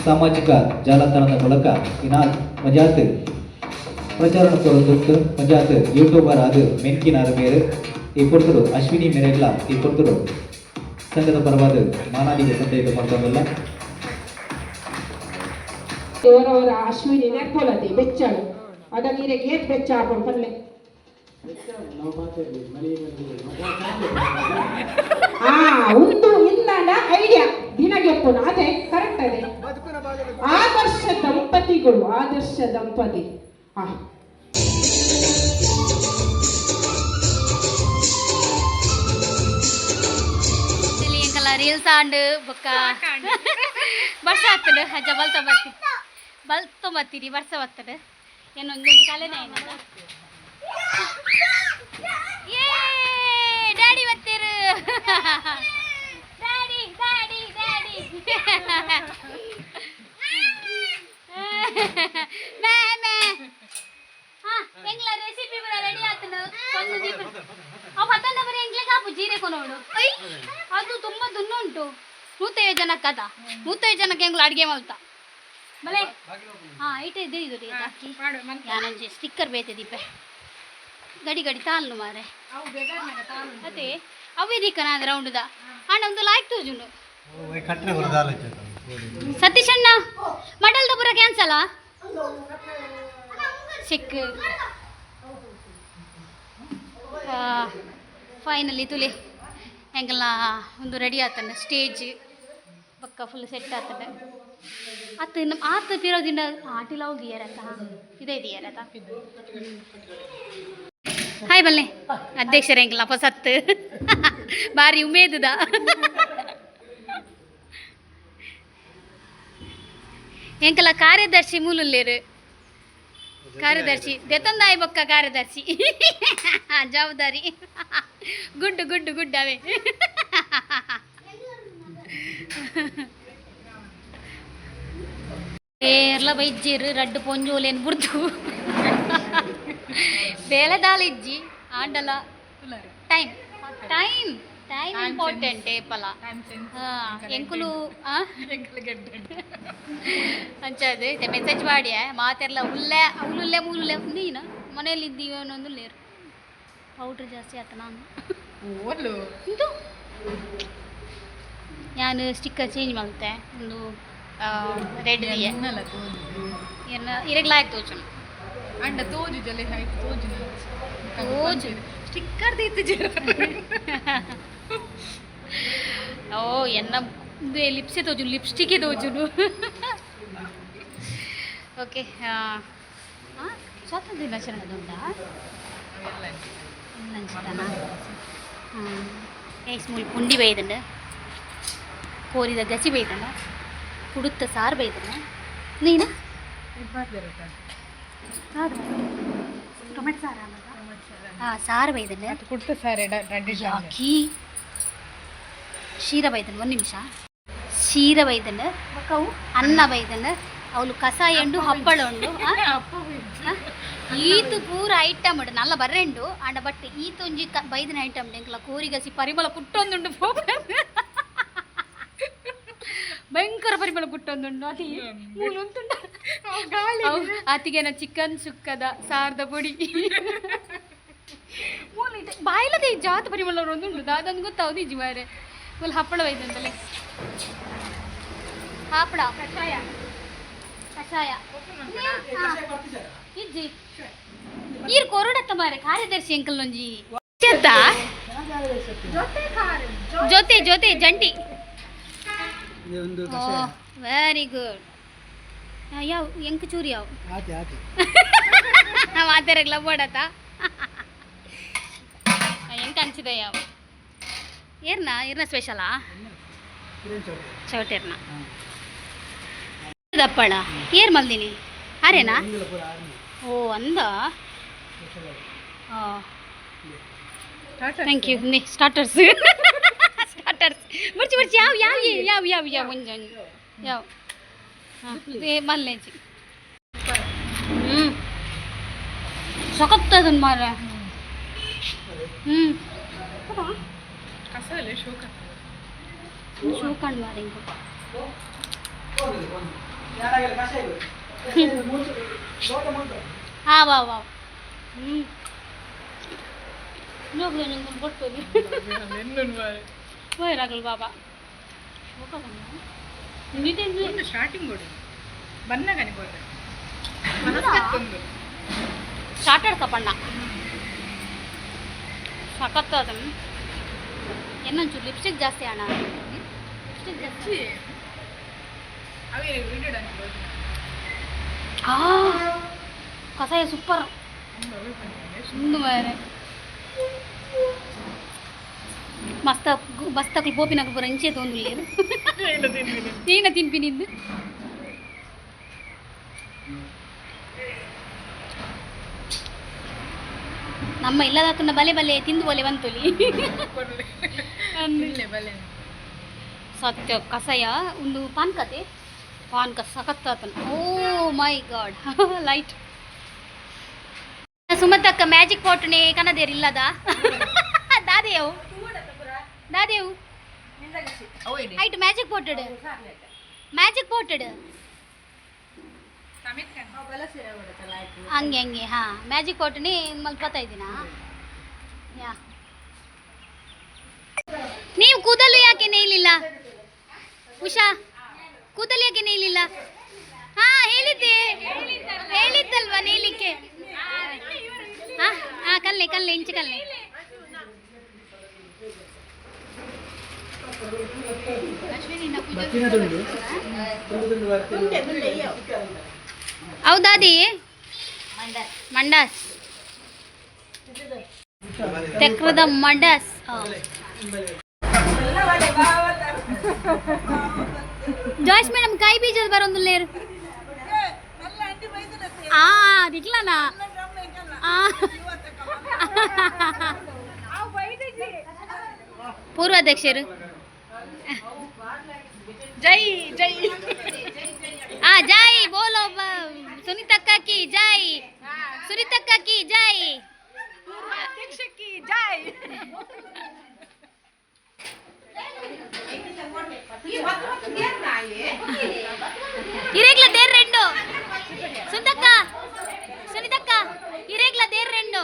ಸಾಮಾಜಿಕ ಜಾಲತಾಣದ ಮೂಲಕ ಮಜಾತ್ ಪ್ರಚಾರ ಕೊಡುತ್ತಿದ್ದು ಮಜಾತ್ ಯೂಟ್ಯೂಬರ್ ಅದು ಮೆನ್ಕಿನಾರ ಮೇರೆ ಈ ಕೊಡ್ತರು ಅಶ್ವಿನಿ ಮೇರೆಲ್ಲ ಈ ಕೊಡ್ತರು ಸಂಘದ ಪರವಾದ ಮಾನಾದಿಗೆ ಸಂದೇಹ ಮಾಡ್ತಾವಲ್ಲ ಅವರವರ ಅಶ್ವಿನಿ ನೆರ್ಕೊಳದಿ ಬೆಚ್ಚಾಳು ಅದ ನೀರೆ ಗೇಟ್ ಬೆಚ್ಚ ಹಾಕೊಂಡು ಪಲ್ಲೆ ಒಂದು ಇಂದಾಂಡ ಐಡಿಯಾ ದಿನಗೆಪ್ಪುನ ಅದೇ ಕರೆಕ್ಟ್ ಅದೇ ಆದರ್ಶ ದಂಪತಿಗಳು ಆದರ್ಶ ದಂಪತಿ ರೀಲ್ಸ್ ಆಂಡ್ ಬೊಕ್ಕ ವರ್ಷ ಆಗ್ತದೆ ಅಜ್ಜ ಬಲ್ತ ಬರ್ತೀರಿ ವರ್ಷ ಬರ್ತದೆ ಏನೊಂದು ಕಾಲೇನೇ ಏನಲ್ಲ ಏ ಡ್ಯಾಡಿ ಬರ್ತೀರು ಡ್ಯಾಡಿ ಡ್ಯಾಡಿ ಡ್ಯಾಡಿ ಮೇ ಮೇ ಹಾಂ ಎಂಗ್ಲ ರೆಸಿಪಿ ಬರ ರೆಡಿ ಆತನು ಒಂದು ದೀಪ ಅವು ಹತ್ತೊಂದು ಬರೀ ಎಂಗ್ಲೆ ಕಾಪು ಜೀರೆ ಕೊನೋಡು ಅದು ತುಂಬ ದುನ್ನುಂಟು 150 ಜನಕ್ಕೆ ಅದ 150 ಜನಕ್ಕೆ ಎಂಗ್ಲ ಅಡುಗೆ ಮಲ್ತಾ ಬಲೆ ಹಾಂ ಐಟೆ ಇದು ರೀ ಅಕ್ಕಿ ಯಾನೊಂಜಿ ಸ್ಟಿಕ್ಕರ್ ಬೇತೆ ದೀಪೆ ಗಡಿ ಗಡಿ ತಾಲ್ನು ಮಾರೆ ಅದೇ ಅವೇ ದಿಕ್ಕನ ಅದು ರೌಂಡ್ದ ಅಣ್ಣ ಒಂದು ಲಾಯ್ಕ್ ತೋಜುಂಡು ಸತೀಶ್ ಅಣ್ಣ ಮಡಲ್ದ ಪುರ ಕ್ಯಾನ್ಸಲ ಸಿಕ್ ಫೈನಲಿ ತುಲೆ ಹೆಂಗೆಲ್ಲ ಒಂದು ರೆಡಿ ಆತಂಡ ಸ್ಟೇಜ್ ಪಕ್ಕ ಫುಲ್ ಸೆಟ್ ಆತಂಡ ಆತ ಆತ ತಿರೋದಿಂದ ಆಟಿಲ ಹೋಗಿಯಾರತ್ತ ಇದೇ ಇದೆಯಾರತ್ತ ಹಾಯ್ ಬಲ್ಲೆ ಅಧ್ಯಕ್ಷರ ಹೆಂಗಿಲ್ಲ ಹೊಸತ್ತು ಬಾರಿ ಉಮೇದುದ ಹೆಂಕಲ್ಲ ಕಾರ್ಯದರ್ಶಿ ಮೂಲುಲ್ಲೇರು ಕಾರ್ಯದರ್ಶಿ ದೆತ್ತೊಂದಾಯಿ ಬೊಕ್ಕ ಕಾರ್ಯದರ್ಶಿ ಜವಾಬ್ದಾರಿ ಗುಡ್ ಗುಡ್ ಗುಡ್ ಅವೇ ಏರ್ಲ ಬೈಜ್ಜಿರು ರಡ್ಡು ಪೊಂಜೋಲೇನು ಬುರ್ದು ಬೇಳೆ ದಾಳಿಜ್ಜಿ ಆಂಡಲ ಟೈಮ್ ಟೈಮ್ ಟೈಮ್ ಇಂಪಾರ್ಟೆಂಟ್ ಏಪಲ ಎಂಕುಲು ಅಂಚದು ಮೆಸೇಜ್ ಮಾಡಿ ಮಾತೆಲ್ಲ ಉಲ್ಲೆ ಅವಳುಲ್ಲೆ ಮೂಲುಲ್ಲೆ ನೀನು ಮನೆಯಲ್ಲಿ ಇದ್ದೀವಿ ಅನ್ನೊಂದು ಲೇರು ಪೌಡ್ರ್ ಜಾಸ್ತಿ ಆತ ನಾನು ಇದು ನಾನು ಸ್ಟಿಕ್ಕರ್ ಚೇಂಜ್ ಮಾಡ್ತೆ ಒಂದು ರೆಡ್ ದಿಯೆ ಇರಗ್ಲಾಯ್ತು ತೋಚು ಅಂಡ ತೋಜು ಜಲೆ ಹಾಯ್ತು ತೋಜು ತೋಜು ಸ್ಟಿಕ್ಕರ್ ದೀತು ಜರ ಓ ಎನ್ನ ಲಿಪ್ಸೆ ತೋಜು ಲಿಪ್ಸ್ಟಿಕ್ಕೆ ತೋಜುನು ಓಕೆ ಸ್ವಾತಂತ್ರ್ಯ ದಿನಾಚರಣೆದುಂಡ ಮೂಲು ಪುಂಡಿ ಬೈದಂಡ ಕೋರಿದ ಗಸಿ ಬೈದಂಡ ಕುಡುತ್ತ ಸಾರು ಬೈದಂಡ ನೀನು ಟೊಮೆಟೊ ಸಾರ ಹಾಂ ಸಾರು ಬೈದಂಡ ಕುಡ್ತ ಸಾರೆ ಅಕ್ಕಿ ಶೀರ ಬೈದಂಡ ಒಂದು ನಿಮಿಷ ಶೀರ ಬೈದಂಡ ಅವು ಅನ್ನ ಬೈದಂಡ ಅವಳು ಕಸಾಯ ಉಂಡು ಹಪ್ಪಳ ಉಂಡು ಈತು ಪೂರ ಐಟಮ್ ಉಂಡು ನಲ್ಲ ಬರ್ರೆಂಡು ಆಂಡ ಬಟ್ ಈತೊಂಜಿ ಬೈದಿನ ಐಟಮ್ ಎಂಕಲ ಕೋರಿಗಸಿ ಪರಿಮಳ ಕುಟ್ಟೊಂದುಂಡು ಭಯಂಕರ ಪರಿಮಳ ಕುಟ್ಟೊಂದುಂಡು ಅತಿ ಮೂಲುಂಟುಂಡ ಅತಿಗೆನ ಚಿಕನ್ ಸುಕ್ಕದ ಸಾರದ ಪುಡಿ ಮೂಲ ಇದೆ ಬಾಯಿಲದೆ ಜಾತ ಪರಿಮಳ ಒಂದುಂಡು ಅದೊಂದು ಗೊತ್ತಾವುದು ಇಜ್ಜಿ ಮಾರೆ ಮೂಲ ಹಪ್ಪಳ ಬೈದಂತಲೇ ಹಪ್ಪಳ ಕಷಾಯ ಕಷಾಯ ಇಜ್ಜಿ ಈರ್ ಕೊರಡತ್ತ ಮಾರೆ ಕಾರ್ಯದರ್ಶಿ ಅಂಕಲ್ ಒಂಜಿ ಜೊತೆ ಜೊತೆ ಜಂಟಿ ವೆರಿ ಗುಡ್ ಯಾವ ಎಂಕ ಚೂರಿ ಯಾವ ಮಾತಾರಗ್ಲ ಬೋಡತ್ತ ಎಂಕ ಹಂಚಿದ ಯಾವ ಏರ್ನ ಸ್ಪೆಷಲಾ ಚೌಟೇರ್ನ ದಪ್ಪಳ ಏರ್ ಮಲ್ದಿನಿ ಆರೇನಾ ಓ ಅಂದ ಥ್ಯಾಂಕ್ ಯು ಸ್ಟಾರ್ಟರ್ಸ್ ಸ್ಟಾರ್ಟರ್ಸ್ ಬರ್ಚಿ ಬರ್ಚಿ ಯಾವ ಯಾವ ಯಾವ ಯಾವ ಯಾವ ಮುಂಜಾನೆ ಯಾವ ಹಾಂ ಮಲ್ಲೇಜಿ ಸಖತ್ತದನ್ ಮಾರ ಶೋಕಂಡ್ ಮಾರ ಹಾ ವಾ ವಾ ಕೊಡ್ತೀವಿ ರಾಗಲ್ ಬಾಬಾ ಸ್ಟಾರ್ಟಿಂಗ್ ಕೊಡಿ ಬನ್ನ ಕನಿಬೋದು ಸ್ಟಾರ್ಟೆಡ್ ಕಪಣ್ಣ ಸಖತ್ ಅದನ್ನು ಏನೊಂಚೂರು ಲಿಪ್ಸ್ಟಿಕ್ ಜಾಸ್ತಿ ಅಣ್ಣ ಲಿಪ್ಸ್ಟಿಕ್ ಜಾಸ್ತಿ ಅವೇ ವಿಡಿಯೋ ಅನ್ಬೋದು ಕಸಾಯ ಸೂಪರ್ ಒಂದು ಬೇರೆ ಮಸ್ತ ಮಸ್ತಕ್ಲು ಪೋಪಿನಕ್ಲು ಪೂರ ಇಂಚೆ ತೊಂದುಲ್ಲೇರು ಏನ ತಿನ್ಪಿನಿಂದು ನಮ್ಮ ಇಲ್ಲದಕ್ಕನ್ನ ಬಲೆ ಬಲೆ ತಿಂದು ಒಲೆ ಬಂತುಲಿ ಬಲೆ ಸತ್ಯ ಕಸಾಯ ಒಂದು ಪಾನ್ಕತೆ ಪಾನ್ಕ ಸಖತ್ ಆತನ ಓ ಮೈ ಗಾಡ್ ಲೈಟ್ ಸುಮತಕ್ಕ ಮ್ಯಾಜಿಕ್ ಪಾಟ್ನೆ ಕನ್ನದೇರು ಇಲ್ಲದ ದಾದೇವು ದಾದೇವು ಐಟ್ ಮ್ಯಾಜಿಕ್ ಪಾಟೆಡ್ ಮ್ಯಾಜಿಕ್ ಪಾಟೆಡ್ ಹಂಗೆ ಹಂಗೆ ಹಾಂ ಮ್ಯಾಜಿಕ್ ಪಾಟ್ನಿ ಮಲ್ಪತ್ತಾ ಇದ್ದೀನಾ ಯಾ ನೀವು ಕೂದಲು ಯಾಕೆ ನೇಯಲಿಲ್ಲ ಉಷಾ ಕೂದಲು ಯಾಕೆ ನೇಯಲಿಲ್ಲ ಹಾ ಹೇಳಿದ್ದೆ ಹೇಳಿದ್ದಲ್ವಾ ನೇಯಲಿಕ್ಕೆ ಹಾ ಹಾ ಕಲ್ಲೆ ಕಲ್ಲೆ ಇಂಚು ಕಲ್ಲೆ ಹೌದಾದಿ ಮಂಡಾಸ್ ತೆಕ್ರದ ಮಂಡಾಸ್ ಜಾಯ್ಸ್ ಮೇಡಮ್ ಕಾಯಿ ಬೀಜದ ಬರೋದು ಲೇರು ದಿಕ್ಲನಾ ಪೂರ್ವಾಧ್ಯಕ್ಷರು ಜೈ ಜೈ ಜೈ ಬೋಲೋ ಸುನೀತಕ್ಕ ಕಿ ಜೈ ಸುನೀತಕ್ಕ ಕಿ ಜೈ ಅಧ್ಯಕ್ಷಕ್ಕೆ ಜೈ ఇరేగ్ల దేర్ రెండు సుందక్క సునీతక్క ఇరేగ్ల దేర్ రెండు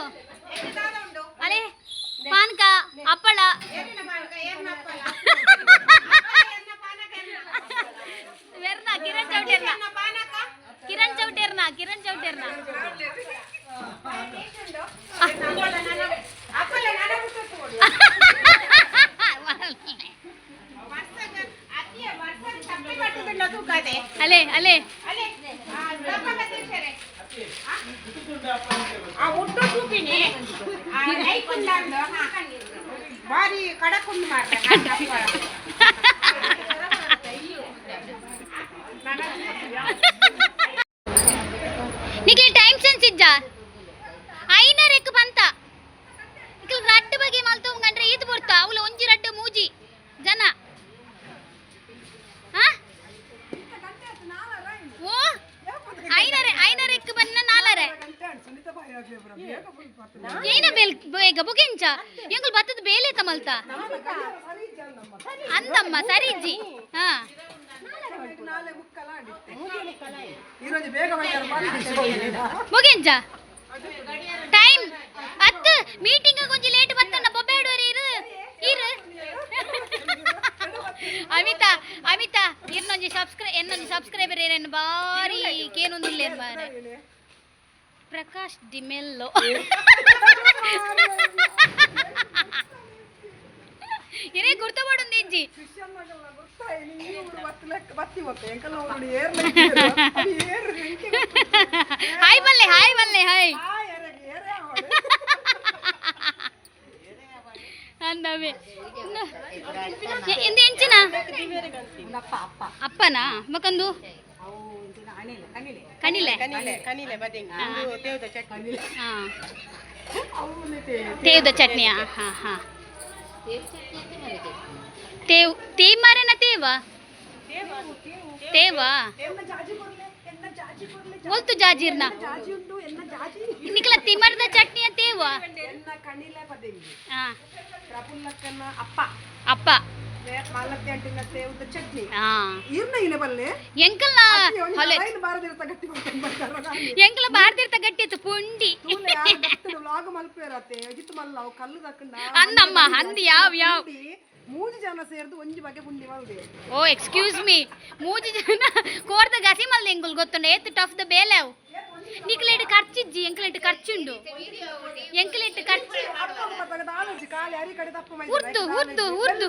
అలే పాన్క అప్పళ వెర్న కిరణ్ చౌటేర్న కిరణ్ చౌటేర్న కిరణ్ చౌటేర్న అలే అలే ಬಾರಿ ಕಡಕೊಂಡು నీకు టైం సెన్స్ ఇజ్జా అయినా రెక్కు పంత ఇక రడ్డు బಗೆ మల్తో గంಟ್ರೆ ಈತ ಬರ್ತಾ ಅವಳು ಒಂಜಿ ರಡ್ಡು ಮೂಜಿ ಜನ ಓ ಐನರೆ ಎಕ್ಕು ಬನ್ನ ನಾಲರೆ ಏನ ಬೇಗ ಬುಗೆಂಚ ಎಂಗುಲ್ ಬತ್ತದ ಬೇಲೆ ತಮಲ್ತ అందమ్మ సరిజ్జి ಮುಗಿಂಚ ಟೈಮ್ ಅತ್ತು ಮೀಟಿಂಗ್ ಕೊಂಚ ಲೇಟ್ ಬತ್ತಣ್ಣ ಬೊಬ್ಬೇಡುವರಿ ಇರು ಇರು ಅಮಿತಾ ಇನ್ನೊಂದು ಸಬ್ಸ್ಕ್ರೈಬರ್ ಏನೇನು ಬಾರಿ ಕೇನೊಂದಿಲ್ಲೇನು ಬಾರೆ ಪ್ರಕಾಶ್ ಡಿಮೆಲ್ಲೋ ಇರೇ ಗುರ್ತಪಡುಂದು ಇಂಜಿ ಹಾಯ್ ಬಲ್ಲೆ ಹಾಯ್ ಅಂದವೆ ಇಂದು ಎಂಚಿನ ಅಪ್ಪನಾ ಮಕ್ಕಂದು ಕನಿಲೆ ತೇವ್ದ ಚಟ್ನಿ ಹಾ ಹಾ ತೇವ್ ಮಾರೇನ ತೇವಾ ಒಲ್ತು ಜಾಜಿರ್ನ ನಿಕಲ ತಿಮರ್ದ ಚಟ್ನಿಯ ತೇವಾ ಅಪ್ಪ ಮಾಲತ್ತೆ ಅಂಟಿನತ್ತೆ ಉದ್ದ ಚಟ್ನಿ ಹಾ ಇರ್ನ ಇಲೆ ಬಲ್ಲೆ ಎಂಕಲ್ನ ಹೊಲೆ ಲೈನ್ ಬಾರದಿರ್ತ ಗಟ್ಟಿ ಮಾಡ್ತಾರೆ ಎಂಕಲ ಬಾರ್ದಿರ್ತ ಗಟ್ಟಿತ್ತು ಪುಂಡಿ ವ್ಲಾಗ್ ಮಲ್ಪೇರತ್ತೆ ಅಜಿತ್ ಮಲ್ಲ ಅವು ಕಲ್ಲು ತಕೊಂಡ ಅಂದಮ್ಮ ಅಂದ್ ಯಾವ ಮೂಜಿ ಜನ ಸೇರ್ದು ಒಂಜಿ ಬಗೆ ಪುಂಡಿ ಮಲ್ದೆ ಓ ಎಕ್ಸ್ಕ್ಯೂಸ್ ಮೀ ಮೂಜಿ ಜನ ಕೋರ್ದ ಗಸಿ ಮಲ್ದ ಎಂಗುಲ್ ಗೊತ್ತುಂಡ ಏತ್ ಟಫ್ ದ ಬೇಲೆವು ನಿಕ್ಲೇಟ್ ಖರ್ಚಿಜ್ಜಿ ಎಂಕ್ಲೇಟ್ ಖರ್ಚುಂಡು ಎಂಕ್ಲೇಟ್ ಖರ್ಚು ಕಾಲಿ ಅರಿ ಕಡೆ ತಪ್ಪು ಹುರ್ದು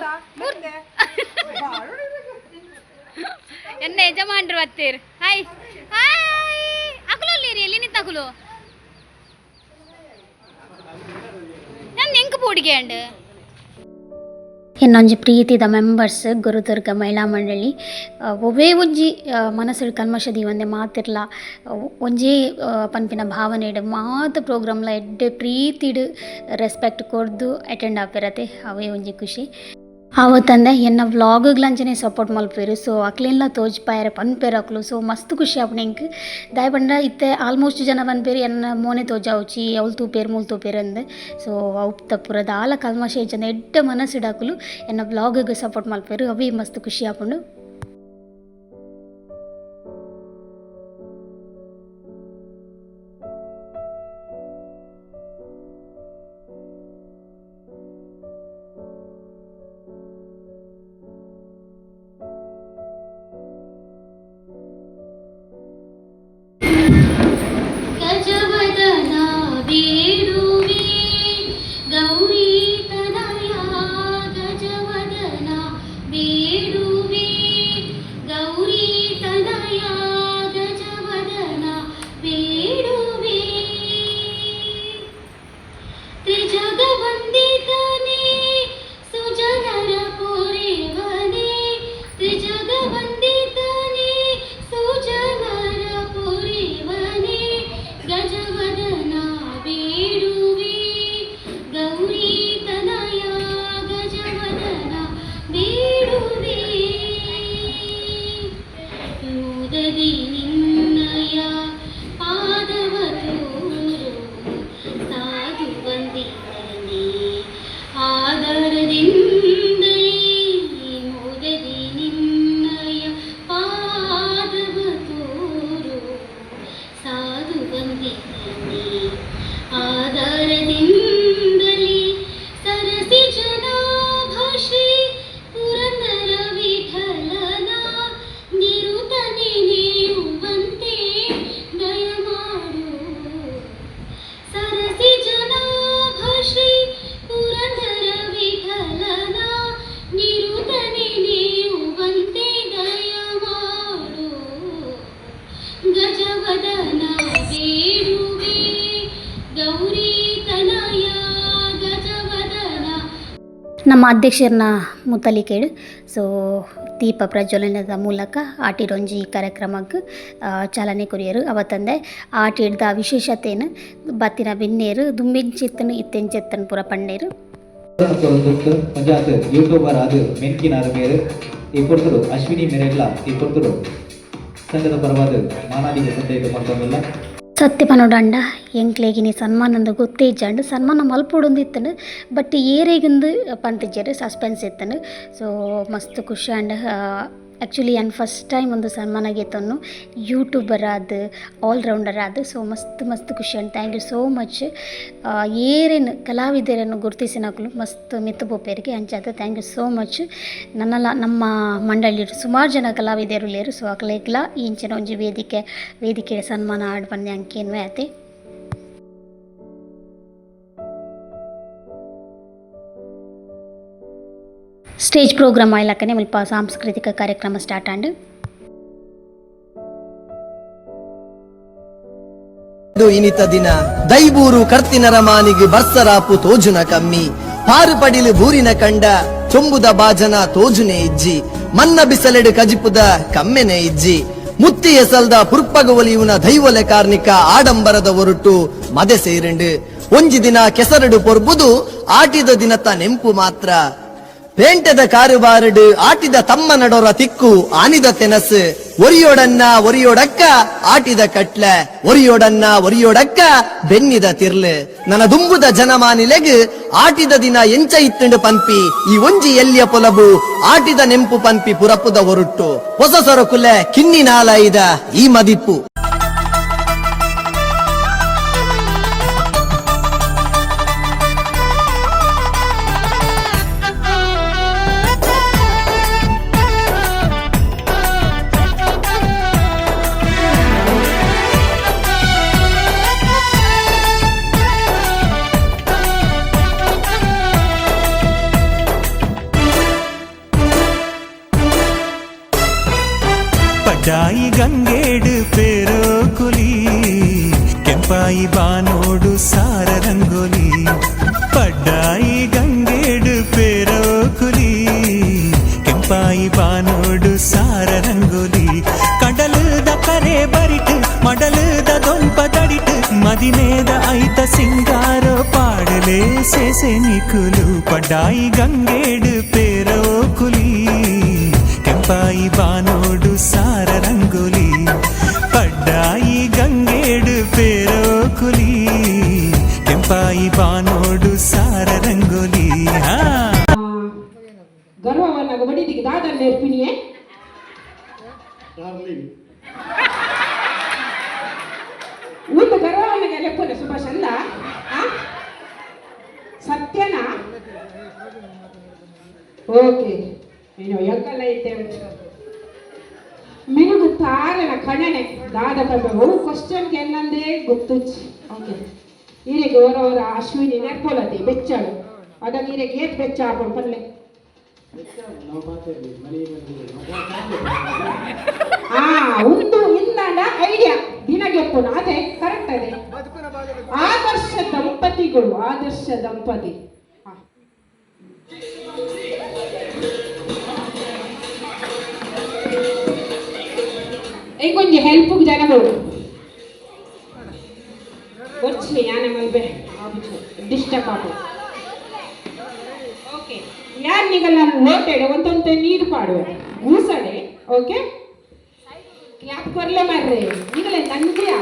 ಎನ್ನ ಯಜಮಾನ್ರು ಬತ್ತೇರು ಹಾಯ್ ಹಾಯ್ ಅಕುಲಲ್ಲಿ ಎಲ್ಲಿ ನಿಂತ ಅಕುಲು ನಾನು ಎಂಕ ಪೋಡಿಗೆ ಅಂಡ್ ಇನ್ನೊಂಜಿ ಪ್ರೀತಿದ ಮೆಂಬರ್ಸ್ ಗುರುದುರ್ಗ ಮಹಿಳಾ ಮಂಡಳಿ ಒವೇ ಒಂಜಿ ಮನಸ್ಸು ಕಲ್ಮಶದಿ ಒಂದೇ ಮಾತಿರ್ಲ ಒಂಜೇ ಪನ್ಪಿನ ಭಾವನೆಡು ಮಾತ ಪ್ರೋಗ್ರಾಮ್ಲ ಎಡ್ಡೆ ಪ್ರೀತಿಡು ರೆಸ್ಪೆಕ್ಟ್ ಕೊರ್ದು ಅಟೆಂಡ್ ಆಪಿರತ್ತೆ ಅವೇ ಒಂಜಿ ಖುಷಿ ಆವತ್ತಂದೆ ಎನ್ನ ವ್ಲಾಗ್ಗಳಂಚನೆ ಸಪೋರ್ಟ್ ಮಲ್ಪೇರು ಸೊ ಅಕ್ಲೆಲ್ಲ ತೋಜ್ಪಾಯರೆ ಪನ್ಪೇರು ಅಕ್ಲು ಸೊ ಮಸ್ತ್ ಖುಷಿ ಆಪುಂಡು ಎಂಕ್ ದಾಯ್ ಪಂಡ ಇತ್ತೆ ಆಲ್ಮೋಸ್ಟ್ ಜನ ಪನ್ಪೇರು ಎನ್ನ ಮೋನೆ ತೋಜಾವುಚಿ ಅವ್ಲು ತೂಪೇರು ಮೂಲು ತೂಪೇರು ಅಂದೆ ಸೊ ಅವು ತಪ್ಪುರದ ಆಲ ಕಲ್ಮಶ ಹೆಚ್ಚಂದ ಎಡ್ಡೆ ಮನಸ್ಸಿಡಾಕಲು ಎನ್ನ ವ್ಲಾಗ್ಗೆ ಸಪೋರ್ಟ್ ಮಲ್ಪೇರು ಅವೇ ಮಸ್ತ್ ಖುಷಿ ಆಪುಂಡು ನಮ್ಮ ಅಧ್ಯಕ್ಷರನ್ನ ಮುತ್ತಲಿಕೇಡು ಸೊ ದೀಪ ಪ್ರಜ್ವಲನದ ಮೂಲಕ ಆಟಿರೊಂಜಿ ಕಾರ್ಯಕ್ರಮಕ್ಕೆ ಚಾಲನೆ ಕೊರಿಯರು ಅವತ್ತಂದೆ ಆಟಿಡ್ದ ವಿಶೇಷತೆಯನ್ನು ಬತ್ತಿನ ಬಿನ್ನೇರು ದುಂಬೆಂಚಿತ್ತನು ಇತ್ತೆಂಚೆತ್ತನು ಪುರ ಪಂಡೇರು ಪಂಚಾಯತ್ ಯೂಟ್ಯೂಬರ್ ಆದ ಮೆನ್ಕಿನಾರ ಮೇರು ಈ ಕೊಡ್ತರು ಅಶ್ವಿನಿ ಮೇರೆಲ್ಲ ಈ ಕೊಡ್ತರು ಸಂಘದ ಪರವಾದ ಮಾನಾದಿಗೆ ಸಂದೇಹ ಮಾಡ್ತಂಗಿಲ್ಲ ಸತ್ಯ ಪನೋಡಂಡ ಎಂಕ್ಲೇಗಿನಿ ಸನ್ಮಾನಂದ ಗೊತ್ತೇ ಇಜ್ಜಂಡು ಸನ್ಮಾನ ಮಲ್ಪೊಡೊಂದಿತ್ತನು ಬಟ್ ಏರೆಗಿಂದು ಪಂತಿಜ್ಜರು ಸಸ್ಪೆನ್ಸ್ ಇತ್ತನು ಸೊ ಮಸ್ತ್ ಖುಷಿ ಅಂಡ್ ಆ್ಯಕ್ಚುಲಿ ನಾನು ಫಸ್ಟ್ ಟೈಮ್ ಒಂದು ಸನ್ಮಾನ ಗೆತ್ತನು ಯೂಟ್ಯೂಬರ್ ಆದ ಆಲ್ರೌಂಡರ್ ಆದ ಸೊ ಮಸ್ತ್ ಖುಷಿ and thank you so much ಏರೇನು ಕಲಾವಿದರನ್ನು ಗುರುತಿಸಿನಾಗಲು ಮಸ್ತ್ ಮಿತ್ತು ಬೋಪೇರಿಗೆ ಅಂಚಾದ ಥ್ಯಾಂಕ್ ಯು ಸೋ ಮಚ್ ನಮ್ಮ ಮಂಡಳಿಯರು ಸುಮಾರು ಜನ ಕಲಾವಿದರು ಲೇರು ಸೊ ಅಕ್ಲೆಗ್ಲ ಇಂಚಿನ ಒಂಜಿ ವೇದಿಕೆ ಸನ್ಮಾನ ಆಡ್ ಬಂದೆ ಅಂಕೇನು ಆಯ್ತೆ ಸ್ಟೇಜ್ ಪ್ರೋಗ್ರಾಮ್ ಆಯ್ಲಕ್ಕನೆ ಮುಲ್ಪ ಸಾಂಸ್ಕೃತಿಕ ಕಾರ್ಯಕ್ರಮ ಸ್ಟಾರ್ಟ್ ಆಂಡ್ ಇನಿತ ದಿನ ದೈಬೂರು ಕರ್ತಿನರ ಮಾನಿಗೆ ಬರ್ಸರಾಪು ತೋಜುನ ಕಮ್ಮಿ ಪಾರು ಪಡಿಲು ಬೂರಿನ ಕಂಡ ಚೊಂಬುದ ಬಾಜನ ತೋಜುನೆ ಇಜ್ಜಿ ಮನ್ನ ಬಿಸಲೆಡು ಕಜಿಪುದ ಕಮ್ಮೆನೆ ಇಜ್ಜಿ ಮುತ್ತಿ ಎಸಲ್ದ ಪುರ್ಪಗ ಒಲಿಯುನ ದೈವಲೆ ಕಾರ್ಮಿಕ ಆಡಂಬರದ ಹೊರಟು ಮದೆ ಸೇರಂಡು ಒಂಜಿ ದಿನ ಕೆಸರಡು ಪೊರ್ಬುದು ಆಟಿದ ದಿನತ ನೆಂಪು ಮಾತ್ರ ಪೇಂಟದ ಕಾರುಬಾರಡು ಆಟಿದ ತಮ್ಮ ನಡೋರ ತಿಕ್ಕು ಆನಿದ ತೆನಸು ಒರಿಯೋಡನ್ನ ಒರಿಯೋಡಕ್ಕ ಆಟಿದ ಕಟ್ಲೆ ಒರಿಯೋಡಕ್ಕ ಬೆನ್ನಿದ ತಿರ್ಲು ನನ್ನ ದುಂಬುದ ಜನಮಾನಿಲೆಗ್ ಆಟಿದ ದಿನ ಎಂಚ ಇತ್ತುಂಡು ಪನ್ಪಿ ಈ ಒಂಜಿ ಎಲ್ಲಿಯ ಪೊಲಬು ಆಟಿದ ನೆಂಪು ಪನ್ಪಿ ಪುರಪುದ ಹೊರುಟ್ಟು ಹೊಸ ಸೊರಕುಲೆ ಕಿನ್ನಿ ನಾಲಾಯಿದ ಈ ಮದಿಪ್ಪು ಪಡ್ಡಾಯಿ ಗಂಗೇಡು ಪೇರೋ ಕುಲಿ ಕೆಂಪಾಯಿ ಬಾನೋಡು ಸಾರ ರಂಗೋಲಿ ಪಡ್ಡಾಯಿ ಗಂಗೇಡು ಪೇರೋ ಕುಲಿ ಕೆಂಪಾಯಿ ಬಾನೋಡು ಸಾರ ರಂಗೋಲಿ ಕಡಲದ ಕರೆ ಬರಿಟ್ ಮಡಲದ ದೊಂಪ ತಡಿಟ್ ಮದಿಮೇದ ಐತ ಸಿಂಗಾರ ಪಾಡಲೇ ಸೇಸೆ ನಿಕುಲು ಪಡ್ಡಾಯಿ ಗಂಗೇಡು ಪೇರೋ ಕುಲಿ ಕೆಂಪಾಯಿ ಬಾನೋಡು ಸಾರ ರಂಗೋಲಿ ಪಡ್ಡಾಯಿ ಗಂಗೇಡು ಪೇರೋ ಕುಲಿ ಕೆಂಪಾಯಿ ಬಾನೋಡು ಸಾರ ರಂಗೋಲಿ ಗರ್ವವನ್ನ ಬಡಿದಿಗೆ ದಾದಲ್ಲ ಇರ್ಪಿನಿಯೇ ಒಂದು ಗರ್ವವನ್ನ ಲೆಪ್ಪನ ಸುಭಾಷ್ ಅಲ್ಲ ಸತ್ಯನಾ ಓಕೆ ನೀನು ಎಂಕಲ್ಲ ಇದ್ದೇವೆ ಮಿನುಗು ತಾರನ ಕಣನೆ ದಾದ ಪೆಪ್ಪೆ ಕ್ವಶನ್ಗೆ ಏನಂದೇ ಗೊತ್ತು ಓಕೆ ಈರೆಗೆ ಅವರವರ ಅಶ್ವಿನಿ ನೆರ್ಪೋಲತಿ ಬೆಚ್ಚಳು ಅದಾಗ ಈರೆಗೆ ಏತ್ ಬೆಚ್ಚ ಹಾಕೊಂಡು ಪಲ್ಲೆ ಒಂದು ಇಂದಾಂಡ ಐಡಿಯಾ ದಿನಗೆಪ್ಪುನ ಅದೇ ಕರೆಕ್ಟ್ ಅದೇ ಆದರ್ಶ ದಂಪತಿ ఇంకొంచెం హెల్ప్ జనబోడు వచ్చి యాన మల్బೆ ಡಿಸ್ಟರ್ಬ್ ಆಪು ಓಕೆ ಯಾರು ನಿಗಲ್ಲ ನೋಟೆಡೆ ಒಂದೊಂದು ನೀರು ಪಾಡುವೆ ಗೂಸಡೆ ಓಕೆ ಯಾಕೆ ಕೊರ್ಲೆ ಮಾರ್ರೆ ಈಗಲೇ ನಂದಿಯಾ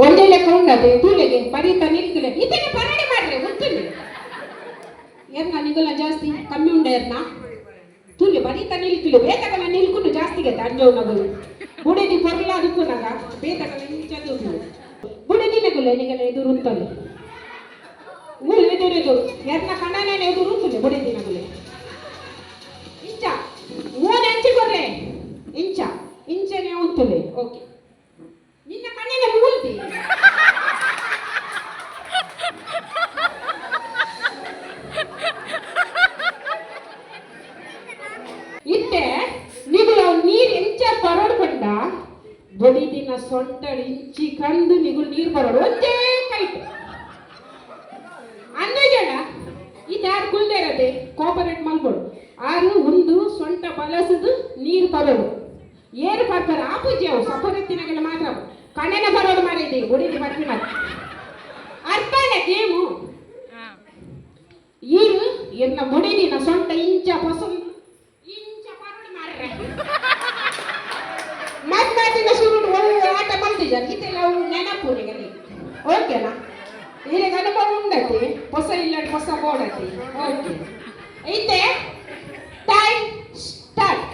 ಒಂದೇ ಲೆಕ್ಕ ಉಂಟದೆ ತೂಲೆಗೆ ಬರೀತ ನಿಲ್ಕಲೆ ಇದಕ್ಕೆ ಪರಡಿ ಮಾಡ್ರೆ ಗೊತ್ತಿಲ್ಲ ಏರ್ನ ನಿಗಲ ಜಾಸ್ತಿ ಕಮ್ಮಿ ಉಂಡ ಏರ್ನ ತೂಲೆ ಬರೀತ ನಿಲ್ಕಿಲು ಬೇತಗಲ ನಿಲ್ಕೊಂಡು ಜಾಸ್ತಿಗೆ ಅಂಜವ್ ನಗಲು ಬುಡಿದಿ ಕೊರ್ಲ ಅದಕ್ಕೂ ನಗ ಬೇತಗಲ ನಿಂಚದು ಬುಡಿದಿ ನಗಲೆ ನಿಗಲ ಎದುರು ಉಂಟಲೆ ಊರು ಎದುರು ಏರ್ನ ಕಣ್ಣನೇನೆ ಎದುರು ಉಂಟಲೆ ಬುಡಿದಿ ನಗಲೆ ಇಂಚ ಮೂನೆ ಅಂಚಿ ಕೊರ್ಲೆ ಇಂಚನೆ ಉಂಟಲೆ ಓಕೆ ನಿನ್ನ ಕಣ್ಣಿನ ಮೂಲ್ತಿ ಇತ್ತೆ ನಿಗುಲ ನೀರು ಎಂಚ ಪರಡ್ಕೊಂಡ ಬಡಿ ದಿನ ಸೊಂಟಳು ಇಂಚಿ ಕಂದು ನಿಗುಲು ನೀರು ಬರೋಡು ಒಂದೇ ಕೈಟ್ ಅನ್ನೇ ಜನ ಇದ್ಯಾರು ಕುಲ್ದೇ ಇರದೆ ಕೋಪರೇಟ್ ಮಲ್ಬೋಡು ಆರು ಒಂದು ಸೊಂಟ ಬಲಸದು ನೀರು ಬರೋಡು ಏರು ಬರ್ಬಾರ ಆಪೂಜಿ ಅವು ಸಪರತ್ತಿನಾಗೆಲ್ಲ ಮಾತ್ರ ಕಣ್ಣೆನ ಬರೋಡು ಮಾಡಿದ್ದೆ ಬುಡಿದಿ ಬರ್ತಿ ಮಾತ್ರ ಅರ್ಥನೇ ಗೇಮು ಈರು ಎನ್ನ ಬುಡಿದಿನ ಸೊಂಟ ಇಂಚ ಪರೋಡು ಮಾಡ್ರೆ ಮಾತಿನ ಶುರು ಒಳ್ಳೆ ಆಟ ಮಲ್ತಿದ್ದಾರೆ ಇದೆಲ್ಲ ನೆನಪು ನಿಗಲಿ ಓಕೆನಾ ಈಗ ಅನುಭವ ಉಂಡತಿ ಹೊಸ ಇಲ್ಲ ಹೊಸ ಬೋಡತಿ ಓಕೆ ಐತೆ ಟೈಮ್ ಸ್ಟಾರ್ಟ್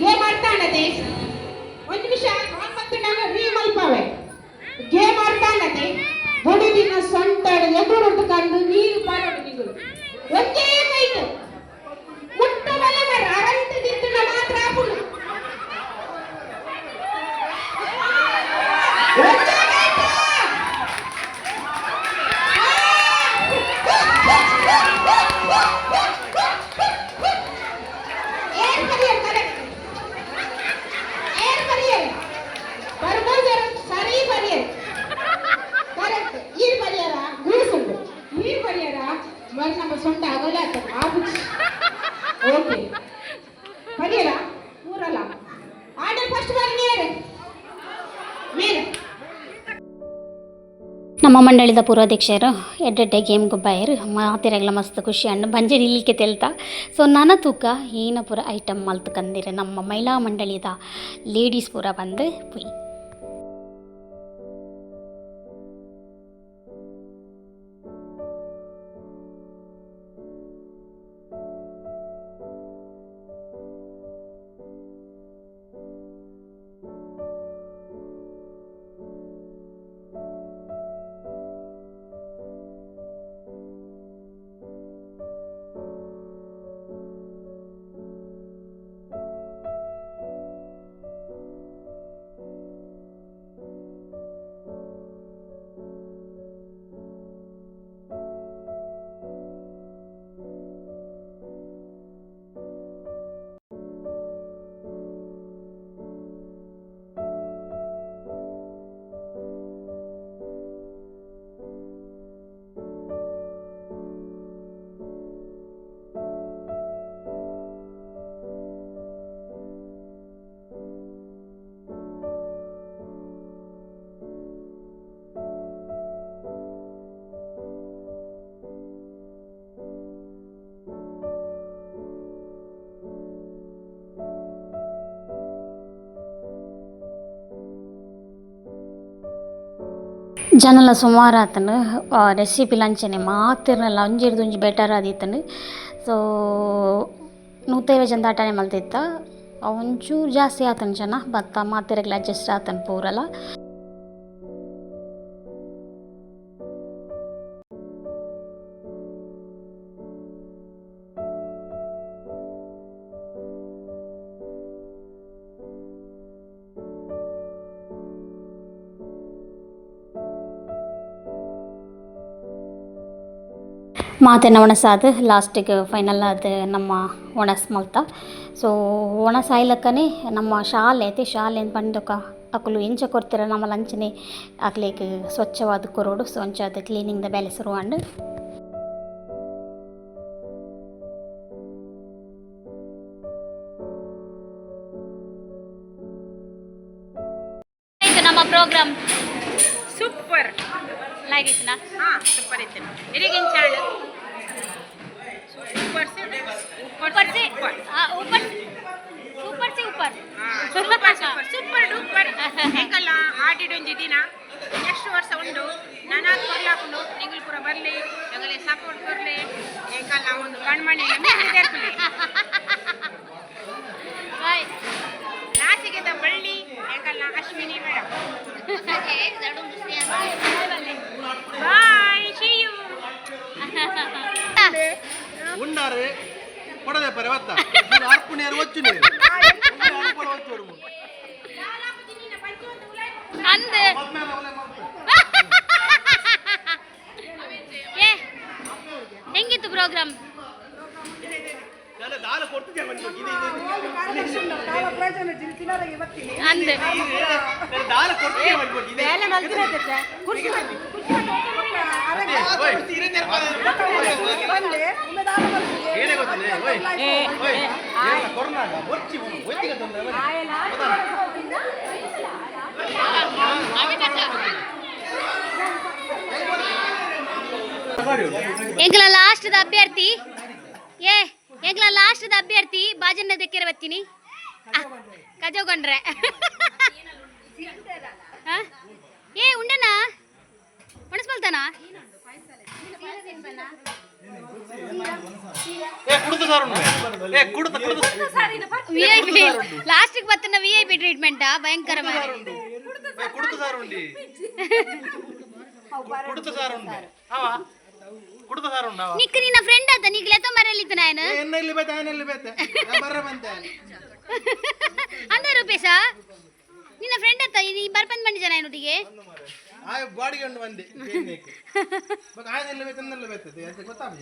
ಗೇಮ್ ಆಡ್ತಾಣದೆ ಒಂದು ನಿಮಿಷ ಮತ್ತು ನಾನು ರೀ ಮಲ್ಪವೆ ಗೇಮ್ ಆಡ್ತಾಣದೆ ಬುಡಿದಿನ ಸೊಂಟ ಎದುರು ಕಂಡು ನೀರು ಬರೋಡು ನಿಗುಲು ಒಂದೇ ಕೈತು ಮುಟ್ಟ ಬಲೆ ಮರ ಅರಂತದಿದ್ದು ಮಾತ್ರ ಆಪುಡು ಸೊಂಟ ಅಗಲ ನಮ್ಮ ಮಂಡಳಿದ ಪೂರ್ವಾಧ್ಯಕ್ಷರು ಎಡ್ಡೆಡ್ಡೆ ಗೇಮ್ ಗೊಬ್ಬಾಯರು ಮಾತಿರಗ್ಲ ಮಸ್ತ್ ಖುಷಿ ಅಂಡ್ ಬಂಜರಿ ಇಲ್ಲಿಗೆ ತೆಲ್ತಾ ಸೊ ನನ್ನ ತೂಕ ಏನ ಪೂರ ಐಟಮ್ ಮಲ್ತ್ಕಂದಿರ ನಮ್ಮ ಮಹಿಳಾ ಮಂಡಳಿದ ಲೇಡೀಸ್ ಪೂರ ಬಂದು ಪುಯ್ ಜನಲ ಸುಮಾರು ಆತನು ರೆಸಿಪಿ ಲಂಚನೆ ಮಾತಿರಲ್ಲ ಒಂಜಿಡ್ದು ಒಂಜಿ ಬೆಟರ್ ಆದಿತ್ತನು ಸೊ 150 ಜನ ಆಟನೇ ಮಲ್ತಿತ್ತ ಒಂಚೂರು ಜಾಸ್ತಿ ಆತನ ಜನ ಬತ್ತ ಮಾತಿರಗ್ಲ ಅಡ್ಜಸ್ಟ್ ಆತನ ಪೂರಲ್ಲ ಮಾತೆನ ಒಣಸಾದ ಲಾಸ್ಟಿಗೆ ಫೈನಲ್ ಅದು ನಮ್ಮ ಒಣಸ್ ಮಲ್ತ ಸೊ ಒಣಸ ಆಯ್ಲಕ್ಕನೇ ನಮ್ಮ ಶಾಲೆ ಐತಿ ಶಾಲೆ ಅಂತ ಬಂದಕ ಅಕ್ಕಲು ಎಂಚ ಕೊಡ್ತೀರ ನಮ್ಮ ಲಂಚನೆ ಆಗ್ಲಿಕ್ಕೆ ಸ್ವಚ್ಛವಾದ ಕೊರೋಡು ಸೊ ಅದು ಕ್ಲೀನಿಂಗ್ ದ ಬ್ಯಾಲೆಸರು ಅಂಡ್ ನಮ್ಮ ಪ್ರೋಗ್ರಾಮ್ ಸೂಪರ್ ಲೈಕ್ ಇತ್ನಾ ಸೂಪರ್ ಇತ್ತು ಎರಿಗಿನ ಚಾಳು ऊपर से ऊपर से ऊपर ऊपर ಸೂಪರ್ ಡೂಪರ್ ಹೆಂಗಲ್ಲ ಆಡಿಡೊಂಜಿ ದಿನ ನೆಕ್ಸ್ಟ್ ವರ್ಷ ಉಂಡು ನಾನು ಕೊರ್ಲಾಕೊಂಡು ನಿಂಗಳು ಪೂರ ಬರಲಿ ನಂಗಲೆ ಸಪೋರ್ಟ್ ಕೊರಲಿ ಹೆಂಗಲ್ಲ ಒಂದು ಕಣ್ಮಣಿ ನಾಸಿಗೆದ ಬಳ್ಳಿ ಹೆಂಗಲ್ಲ Ashwini madam bye see you ಉಂಡಾರೆ ಕೊಡದೆ ಪರೆ ಒತ್ತ ಅರ್ಪುಣಿಯರು ಒಚ್ಚುನೆ ಅಂದೆ ಹೆಂಗಿತ್ತು ಪ್ರೋಗ್ರಾಮ್ ಅಂದೆ ಎಂಗ್ಲ ಲಾಸ್ಟ್ದ ಅಭ್ಯರ್ಥಿ ಎಂಗ್ಲ ಲಾಸ್ಟ್ದ ಅಭ್ಯರ್ಥಿ ಬಾಜನ್ನ ದಕ್ಕಿರ ಬತ್ತೀನಿ ಕಜೋಗೊಂಡ್ರೆ ಉಂಡನಾ ಒಣಸ್ಕೊಳ್ತಾನ ವಿಐಪಿ ಲಾಸ್ಟಿಗೆ ಬತ್ತನ ವಿಐಪಿ ಟ್ರೀಟ್ಮೆಂಟಾ ಭಯಂಕರ ನಿಕ್ಕ ನಿನ್ನ ಫ್ರೆಂಡ್ ಆತ ನೀಗ ಲೆತ ಮರಲಿತ್ತ ನಾನು ಅಂದ ರೂಪೇಶ ನಿನ್ನ ಫ್ರೆಂಡ್ ಆತ ನೀ ಬರ್ಪಂದ್ ಬಂದಿ ಜನ ಏನೊಟ್ಟಿಗೆ ಬಾಡಿಗೆ ಬಂದೆ ಗೊತ್ತಾಗ